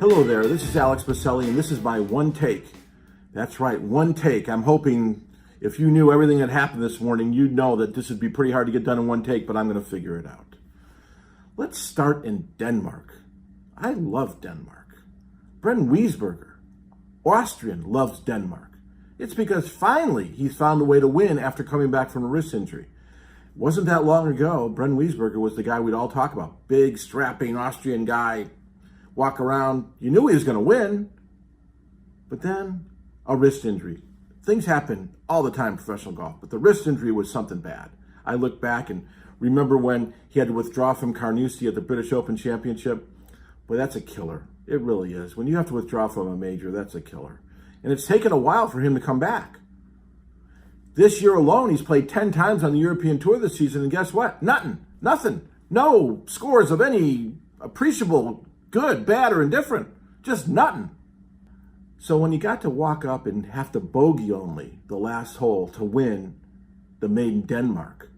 Hello there, this is Alex Miceli, and this is my one take. That's right, one take. I'm hoping if you knew everything that happened this morning, you'd know that this would be pretty hard to get done in one take, but I'm going to figure it out. Let's start in Denmark. I love Denmark. Brendan Wiesberger, Austrian, loves Denmark. It's because finally he's found a way to win after coming back from a wrist injury. It wasn't that long ago, Brendan Wiesberger was the guy we'd all talk about. Big, strapping Austrian guy, walk around. You knew he was going to win, but then a wrist injury. Things happen all the time in professional golf, but the wrist injury was something bad. I look back and remember when he had to withdraw from Carnoustie at the British Open Championship. Boy, that's a killer. It really is. When you have to withdraw from a major, that's a killer. And it's taken a while for him to come back. This year alone, he's played 10 times on the European Tour this season, and guess what? Nothing. No scores of any appreciable good, bad, or indifferent. Just nothing. So when you got to walk up and have to bogey only the last hole to win the Maiden Denmark,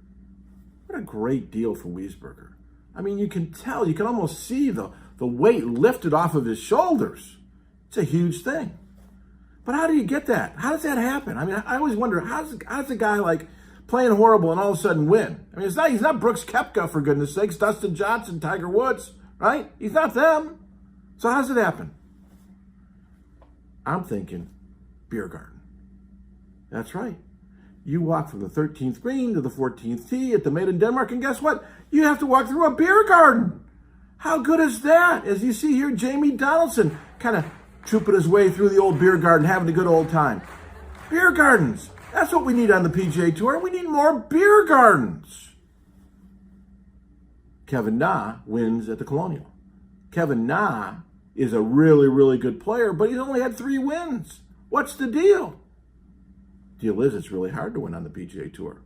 what a great deal for Wiesberger. I mean, you can tell, you can almost see the weight lifted off of his shoulders. It's a huge thing. But how do you get that? How does that happen? I mean, I always wonder, how does a guy like playing horrible and all of a sudden win? I mean, he's not Brooks Koepka, for goodness sakes, Dustin Johnson, Tiger Woods, right? He's not them. So how does it happen? I'm thinking beer garden. That's right. You walk from the 13th green to the 14th tee at the Maiden Denmark, and guess what? You have to walk through a beer garden. How good is that? As you see here, Jamie Donaldson kind of trooping his way through the old beer garden, having a good old time. Beer gardens. That's what we need on the PGA Tour. We need more beer gardens. Kevin Na wins at the Colonial. Kevin Na is a really, really good player, but he's only had 3 wins. What's the deal? Deal is, it's really hard to win on the PGA Tour.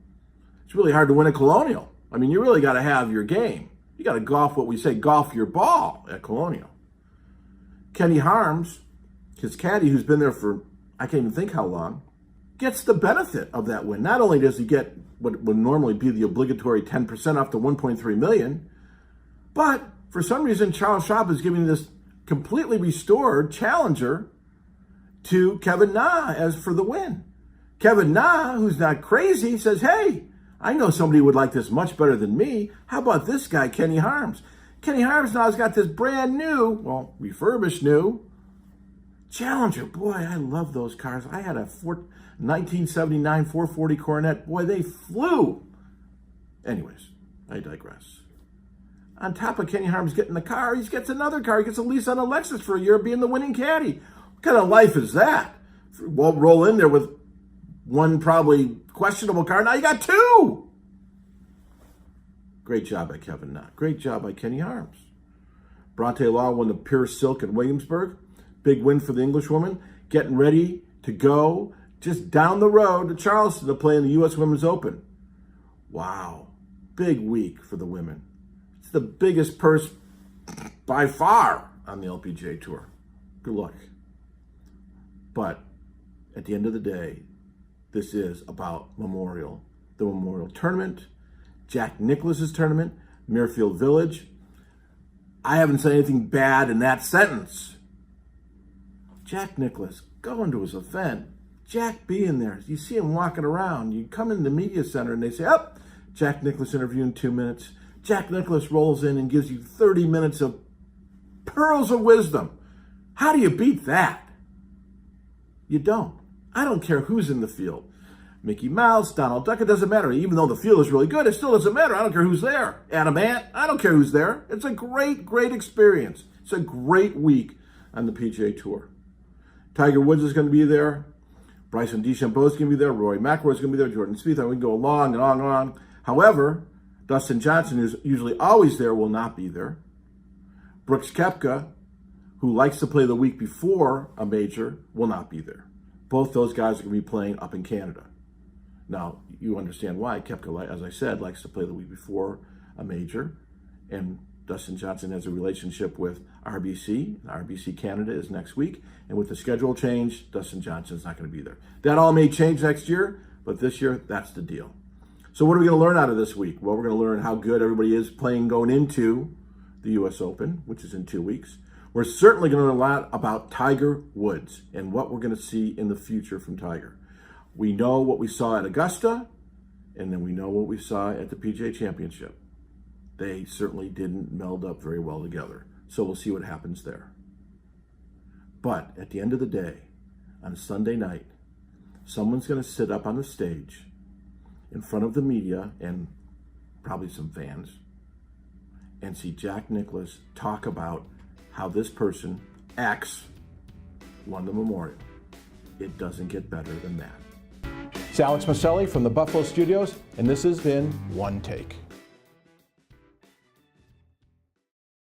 It's really hard to win a Colonial. I mean, you really got to have your game. You got to golf what we say, golf your ball at Colonial. Kenny Harms, his caddy, who's been there for, I can't even think how long, gets the benefit of that win. Not only does he get what would normally be the obligatory 10% off the $1.3 million, but for some reason, Charles Schwab is giving this completely restored challenger to Kevin Na as for the win. Kevin Na, who's not crazy, says, hey, I know somebody would like this much better than me. How about this guy, Kenny Harms? Kenny Harms now has got this brand new, well, refurbished new Challenger. Boy, I love those cars. I had a 1979 440 Coronet. Boy, they flew. Anyways, I digress. On top of Kenny Harms getting the car, he gets another car. He gets a lease on a Lexus for a year, being the winning caddy. What kind of life is that? We'll roll in there with one probably questionable car. Now you got 2. Great job by Kevin Na. Great job by Kenny Harms. Bronte Law won the Pure Silk at Williamsburg. Big win for the Englishwoman. Getting ready to go just down the road to Charleston to play in the U.S. Women's Open. Wow. Big week for the women. It's the biggest purse by far on the LPGA Tour. Good luck. But at the end of the day, this is about the Memorial Tournament, Jack Nicklaus's tournament, Muirfield Village. I haven't said anything bad in that sentence. Jack Nicklaus, going to his event, Jack being there. You see him walking around. You come in the media center and they say, oh, Jack Nicklaus interview in 2 minutes. Jack Nicklaus rolls in and gives you 30 minutes of pearls of wisdom. How do you beat that? You don't. I don't care who's in the field. Mickey Mouse, Donald Duck, it doesn't matter. Even though the field is really good, it still doesn't matter. I don't care who's there. Adam Ant, I don't care who's there. It's a great, great experience. It's a great week on the PGA Tour. Tiger Woods is going to be there. Bryson DeChambeau is going to be there. Rory McIlroy is going to be there. Jordan Spieth. We can go along and on and on. However, Dustin Johnson, who's usually always there, will not be there. Brooks Koepka, who likes to play the week before a major, will not be there. Both those guys are going to be playing up in Canada. Now, you understand why. Koepka, as I said, likes to play the week before a major, and Dustin Johnson has a relationship with RBC. RBC Canada is next week, and with the schedule change, Dustin Johnson's not going to be there. That all may change next year, but this year, that's the deal. So what are we going to learn out of this week? Well, we're going to learn how good everybody is playing going into the U.S. Open, which is in 2 weeks. We're certainly going to learn a lot about Tiger Woods and what we're going to see in the future from Tiger. We know what we saw at Augusta, and then we know what we saw at the PGA Championship. They certainly didn't meld up very well together. So we'll see what happens there. But at the end of the day, on Sunday night, someone's going to sit up on the stage in front of the media and probably some fans and see Jack Nicklaus talk about how this person, X, won the Memorial. It doesn't get better than that. It's Alex Miceli from the Buffalo Studios, and this has been One Take.